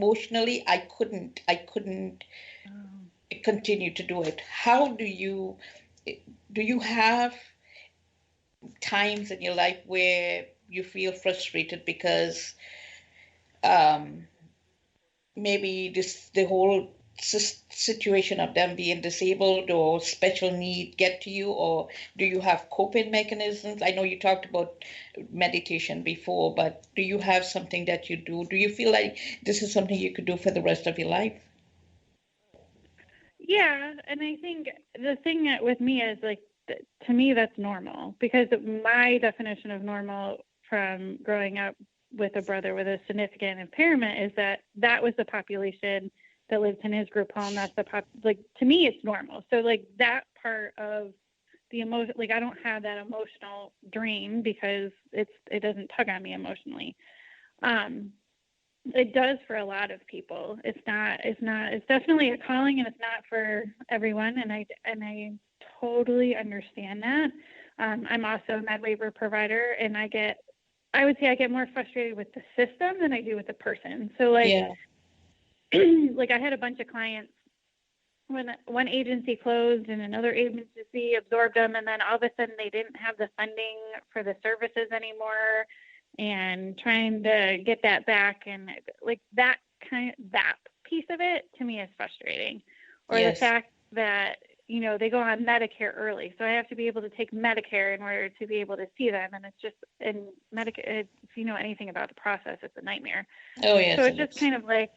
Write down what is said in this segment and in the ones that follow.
emotionally, I couldn't continue to do it. How do you have times in your life where you feel frustrated because um, maybe the whole situation of them being disabled or special need get to you, or do you have coping mechanisms? I know you talked about meditation before, but do you have something that you do? Do you feel like this is something you could do for the rest of your life? Yeah, and I think the thing that with me is like, to me, that's normal, because my definition of normal from growing up with a brother with a significant impairment is that was the population that lives in his group home. That's like, to me, it's normal. So like that part of the emotion, like I don't have that emotional drain because it doesn't tug on me emotionally. It does for a lot of people. It's definitely a calling, and it's not for everyone. And I totally understand that. I'm also a med waiver provider, and I would say I get more frustrated with the system than I do with the person. So like, Yeah. like I had a bunch of clients when one agency closed and another agency absorbed them, and then all of a sudden they didn't have the funding for the services anymore, and trying to get that back, and like that piece of it to me is frustrating. Or Yes. the fact that they go on Medicare early, so I have to be able to take Medicare in order to be able to see them, and it's just in Medicare. If you know anything about the process, it's a nightmare. Oh yes. So it's just kind of like,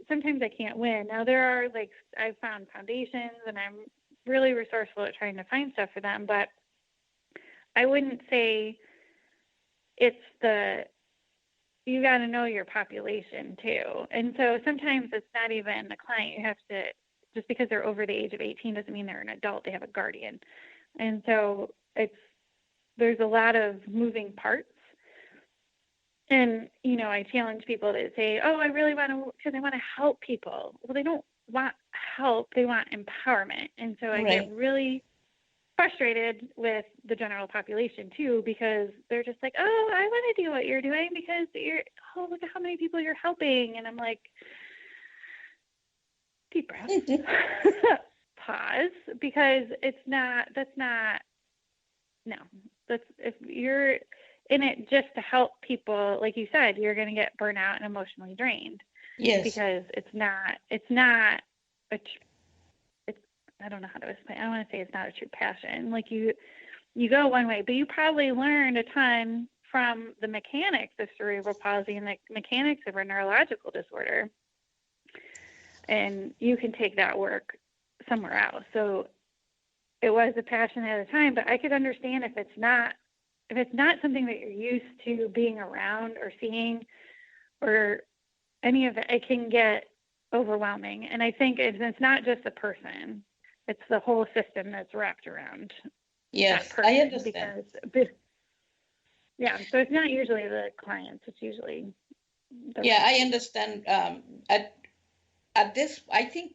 sometimes I can't win. Now there are like, I've found foundations, and I'm really resourceful at trying to find stuff for them, but I wouldn't say you got to know your population too. And so sometimes it's not even the client. You have to, just because they're over the age of 18 doesn't mean they're an adult. They have a guardian. And so there's a lot of moving parts. And, I challenge people to say, oh, I really want to, because I want to help people. Well, they don't want help. They want empowerment. And so I get really frustrated with the general population too, because they're just like, oh, I want to do what you're doing because look at how many people you're helping. And I'm like, deep breath, pause, because if you're in it just to help people, like you said, you're going to get burnout and emotionally drained. Yes. Because I don't know how to explain. I don't want to say it's not a true passion. Like you go one way, but you probably learned a ton from the mechanics of cerebral palsy and the mechanics of a neurological disorder. And you can take that work somewhere else. So it was a passion at the time, but I could understand if it's not something that you're used to being around or seeing or any of it, it can get overwhelming. And I think it's not just the person. It's the whole system that's wrapped around. Yes, that person. I understand. So it's not usually the clients. It's usually. I understand. At this, I think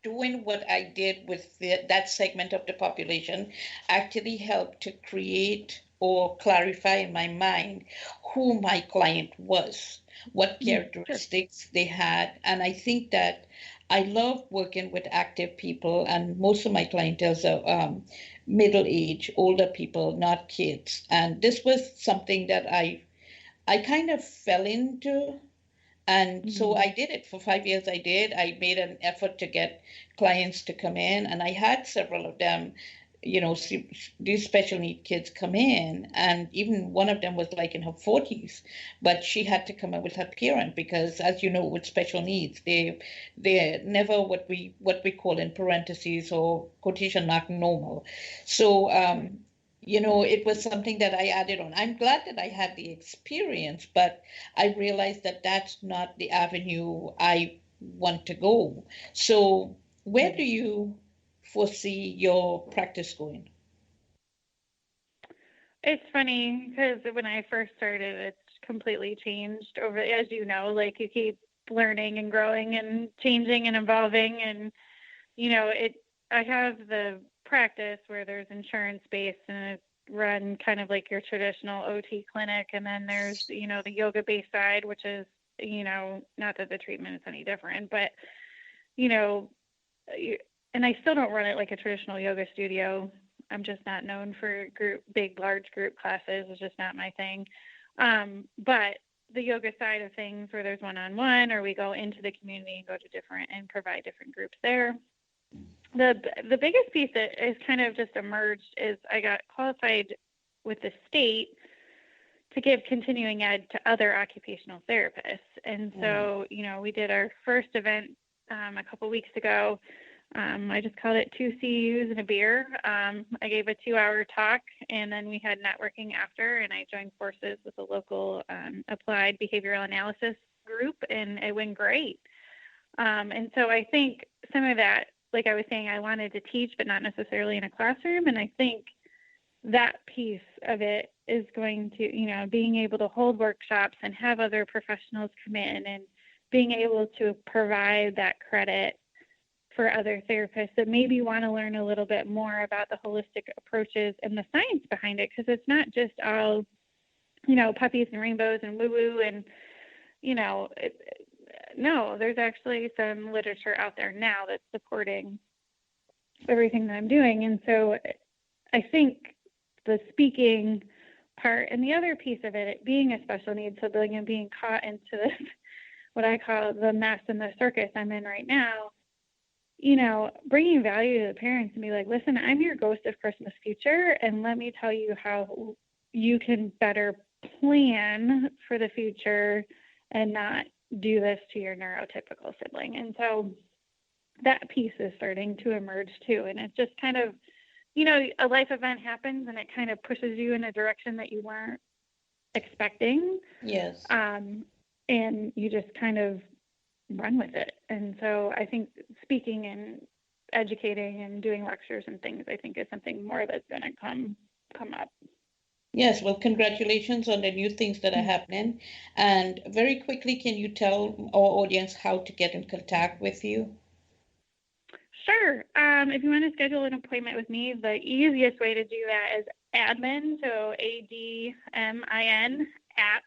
doing what I did with that segment of the population actually helped to create or clarify in my mind who my client was, what characteristics they had. And I think that I love working with active people, and most of my clientele are middle-aged, older people, not kids. And this was something that I kind of fell into. And so I did it for 5 years. I made an effort to get clients to come in, and I had several of them, these special need kids come in, and even one of them was like in her 40s, but she had to come in with her parent because, as you know, with special needs, they're never what we call in parentheses or quotation mark normal. So it was something that I added on. I'm glad that I had the experience, but I realized that that's not the avenue I want to go. So where do you foresee your practice going? It's funny because when I first started, it's completely changed over, as you know, like you keep learning and growing and changing and evolving. And, I have the practice where there's insurance based, and run kind of like your traditional OT clinic. And then there's, the yoga-based side, which is, not that the treatment is any different, but, and I still don't run it like a traditional yoga studio. I'm just not known for large group classes. It's just not my thing. But the yoga side of things where there's one-on-one, or we go into the community and go to different and provide different groups there. The biggest piece that is kind of just emerged is I got qualified with the state to give continuing ed to other occupational therapists. And so, we did our first event a couple weeks ago. I just called it 2 CUs and a beer. I gave a 2-hour talk, and then we had networking after, and I joined forces with a local applied behavioral analysis group, and it went great. And so I think some of that, like I was saying, I wanted to teach, but not necessarily in a classroom. And I think that piece of it is going to, being able to hold workshops and have other professionals come in, and being able to provide that credit for other therapists that maybe want to learn a little bit more about the holistic approaches and the science behind it, because it's not just all, puppies and rainbows and woo-woo and, no, there's actually some literature out there now that's supporting everything that I'm doing. And so I think the speaking part and the other piece of it being a special needs sibling and being caught into this, what I call the mess and the circus I'm in right now, bringing value to the parents and be like, listen, I'm your ghost of Christmas future, and let me tell you how you can better plan for the future and not do this to your neurotypical sibling. And so that piece is starting to emerge too. And it's just kind of, a life event happens and it kind of pushes you in a direction that you weren't expecting. Yes. And you just kind of run with it. And so I think speaking and educating and doing lectures and things, I think is something more that's going to come up. Yes, well, congratulations on the new things that are happening. And very quickly, can you tell our audience how to get in contact with you? Sure. If you want to schedule an appointment with me, the easiest way to do that is admin, so ADMIN at,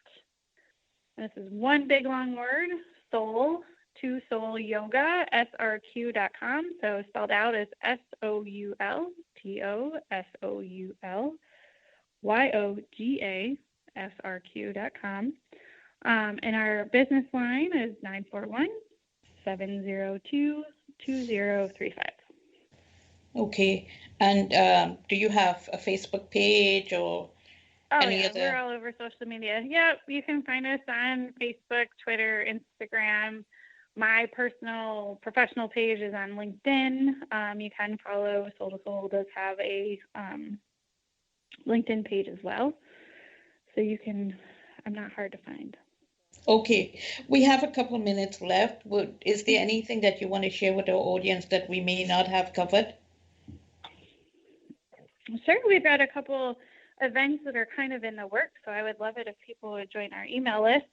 and this is one big long word, soul yoga, SRQ.com. So spelled out as SOULTOSOULYOGASRQ.com. And our business line is 941-702-2035. Okay. And do you have a Facebook page or any other? We're all over social media. Yep, you can find us on Facebook, Twitter, Instagram. My personal professional page is on LinkedIn. You can follow Soul to Soul does have a LinkedIn page as well. So you can, I'm not hard to find. Okay, we have a couple of minutes left. Is there anything that you want to share with our audience that we may not have covered? Sure, we've got a couple events that are kind of in the works, so I would love it if people would join our email list.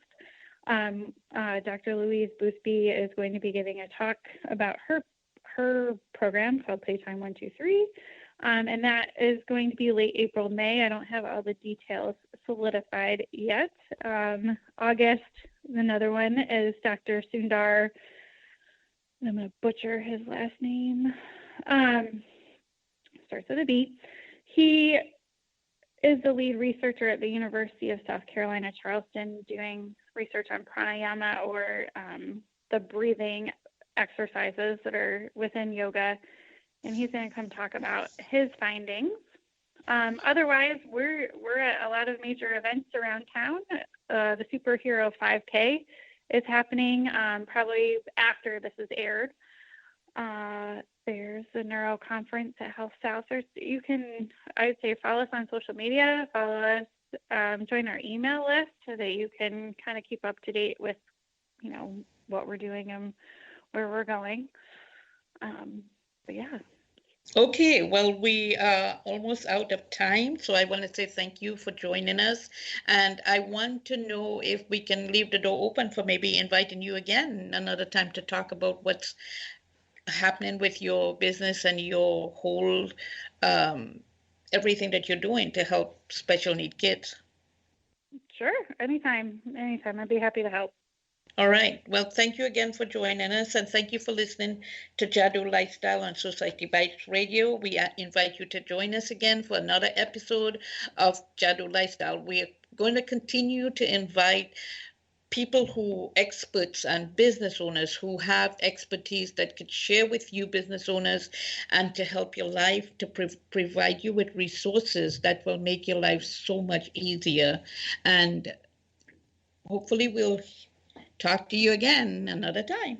Dr. Louise Boothby is going to be giving a talk about her program called Playtime 123, and that is going to be late April, May. I don't have all the details solidified yet. August, another one is Dr. Sundar. I'm going to butcher his last name. Starts with a B. He is the lead researcher at the University of South Carolina, Charleston, doing research on pranayama, or the breathing exercises that are within yoga. And he's going to come talk about his findings. Otherwise, we're at a lot of major events around town. The Superhero 5K is happening probably after this is aired. There's a neuro conference at Health South. You can, I would say, follow us on social media, follow us, join our email list so that you can kind of keep up to date with, what we're doing and where we're going. But yeah. Okay, well, we are almost out of time, so I want to say thank you for joining us. And I want to know if we can leave the door open for maybe inviting you again another time to talk about what's happening with your business and your whole everything that you're doing to help special need kids. Sure, anytime. I'd be happy to help. All right. Well, thank you again for joining us, and thank you for listening to Jadoo Lifestyle on Society Bites Radio. We invite you to join us again for another episode of Jadoo Lifestyle. We're going to continue to invite people who experts and business owners who have expertise that could share with you business owners and to help your life, to provide you with resources that will make your life so much easier. And hopefully we'll talk to you again another time.